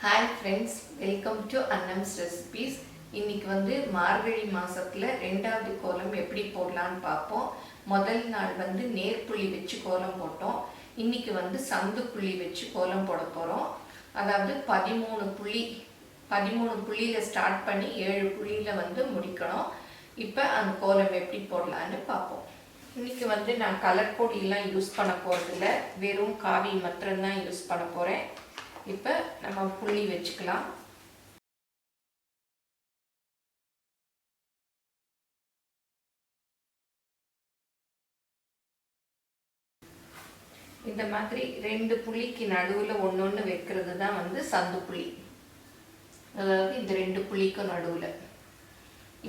Hi friends, welcome to Annam's Recipes. இன்னைக்கு வந்து மார்கழி மாசத்துல ரெண்டாவது கோலம் எப்படி போடலாம்னு பாப்போம். முதல் நாள் வந்து நேர்புள்ளி வெச்சு கோலம் போட்டோம். இன்னைக்கு வந்து சந்து புள்ளி வெச்சு கோலம் போட போறோம். அதாவது 13 புள்ளியில ஸ்டார்ட் பண்ணி 7 புள்ளியில வந்து முடிக்கணும். இப்போ அந்த கோலம் எப்படி போடலாம்னு பாப்போம். இன்னைக்கு வந்து நான் கலர் பொடி எல்லாம் யூஸ் பண்ண போறது இல்ல. வெறும் காவி மட்டும் தான் யூஸ் பண்ண போறேன். இப்போ நம்ம புள்ளி வெச்சுக்கலாம். இந்த மாதிரி ரெண்டு புள்ளிக்கு நடுவுல ஒண்ணொண்ணு வைக்கிறது தான் வந்து சந்து புள்ளி. அதாவது இந்த ரெண்டு புள்ளிக்கு நடுவுல.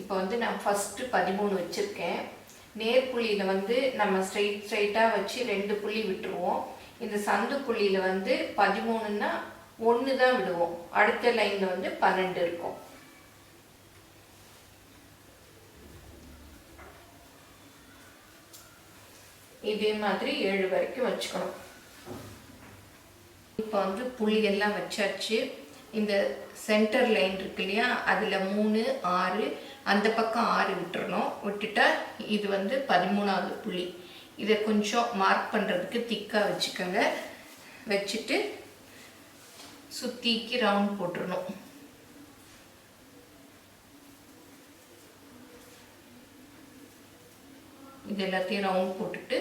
இப்போ வந்து நான் ஃபர்ஸ்ட் 13 வச்சிருக்கேன். நேர் புள்ளியில வந்து நம்ம ஸ்ட்ரைட்டா வச்சு ரெண்டு புள்ளி விட்டுருவோம். இந்த சந்து புள்ளியில வந்து 13ன்னா 1 தான் விடுவோம். அடுத்த லைன்ல வந்து 12 இருக்கும். இதே மாதிரி 7 வரைக்கும் வச்சுக்கணும். இப்போ வந்து புள்ளி எல்லாம் வச்சாச்சு. இந்த சென்டர் லைன் இருக்கு இல்லையா, அதுல 3 6 அந்த பக்கம் 6 விட்டுறணும். விட்டுட்டா இது வந்து 13வது புள்ளி. இதை கொஞ்சம் மார்க் பண்றதுக்கு திக்கா வச்சுக்கோங்க. வச்சுட்டு சுத்திக்கு ரவுண்ட் போட்டுறணும். இது எல்லாத்தையும் ரவுண்ட் போட்டுட்டு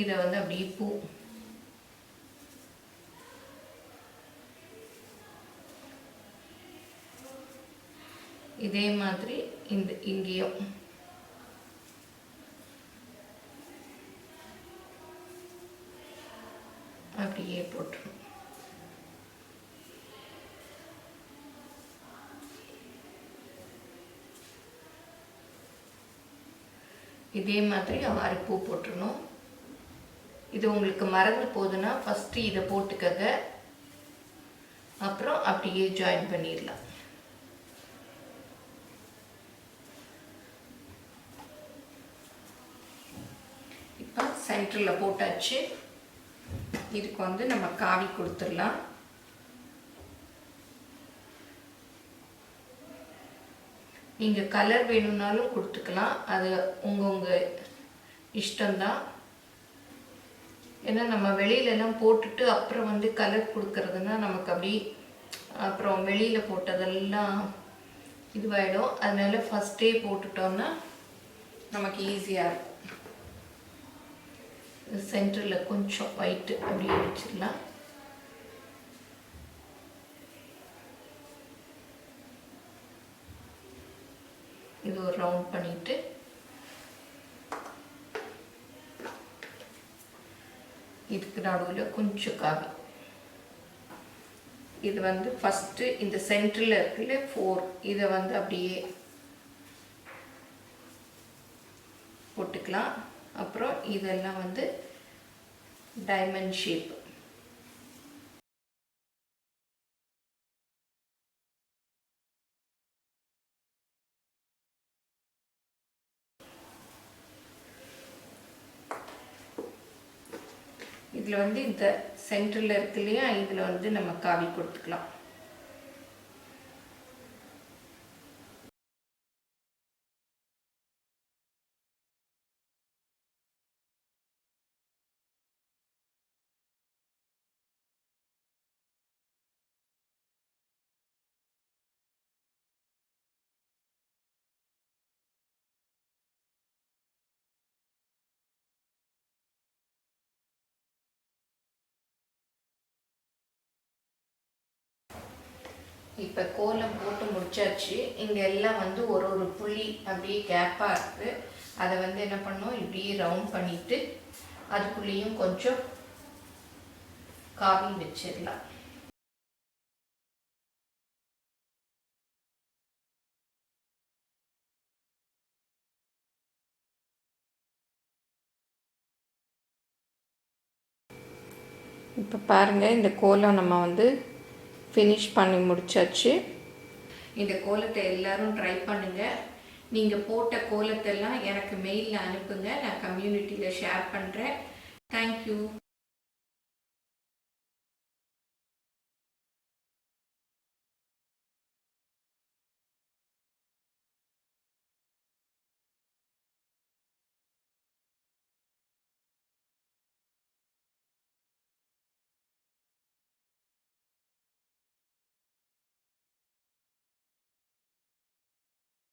இதை வந்து அப்படியே பூ இதே மாதிரி இந்த இங்கேயும் அப்படியே போட்டுரும். இதே மாதிரி 6 பூ போட்டுறணும். இது உங்களுக்கு மறந்து போகுதுன்னா ஃபர்ஸ்ட் இதை போட்டுக்கங்க. அப்புறம் அப்படியே ஜாயின் பண்ணிடலாம். இப்போ சென்டரில் போட்டாச்சு. இதுக்கு வந்து நம்ம காவி கொடுத்துடலாம். நீங்கள் கலர் வேணும்னாலும் கொடுத்துக்கலாம். அது உங்க இஷ்டம்தான். ஏன்னா நம்ம வெளியிலலாம் போட்டுட்டு அப்புறம் வந்து கலர் கொடுக்கறதுனா நமக்கு அப்படி அப்புறம் வெளியில் போட்டதெல்லாம் இதுவாயிடும். அதனால ஃபஸ்ட்டே போட்டுட்டோம்னா நமக்கு ஈஸியாக இருக்கும். சென்டரில் கொஞ்சம் ஒயிட்டு அப்படியே வச்சிடலாம். இது ஒரு ரவுண்ட் பண்ணிட்டு இதுக்கு நடுவில் கொஞ்சம் காவி. இது வந்து ஃபர்ஸ்ட் இந்த சென்டரில் இருக்குல்ல 4 இதை வந்து அப்படியே போட்டுக்கலாம். அப்புறம் இதெல்லாம் வந்து டைமண்ட் ஷேப். இதில் வந்து இந்த சென்டரில் இருக்கு இல்லையா, இதில் வந்து நம்ம காவி கொடுத்துக்கலாம். இப்போ கோலம் போட்டு முடிச்சாச்சு. இங்கே எல்லாம் வந்து ஒரு புள்ளி அப்படியே கேப்பாக இருக்குது. அதை வந்து என்ன பண்ணோம், இப்படியே ரவுண்ட் பண்ணிவிட்டு அதுக்குள்ளேயும் கொஞ்சம் காவி வச்சிடலாம். இப்போ பாருங்கள், இந்த கோலம் நம்ம வந்து ஃபினிஷ் பண்ணி முடிச்சாச்சு. இந்த கோலத்தை எல்லாரும் ட்ரை பண்ணுங்கள். நீங்கள் போட்ட கோலத்தெல்லாம் எனக்கு மெயிலில் அனுப்புங்க. நான் கம்யூனிட்டியில் ஷேர் பண்ணுறேன். தேங்க்யூ.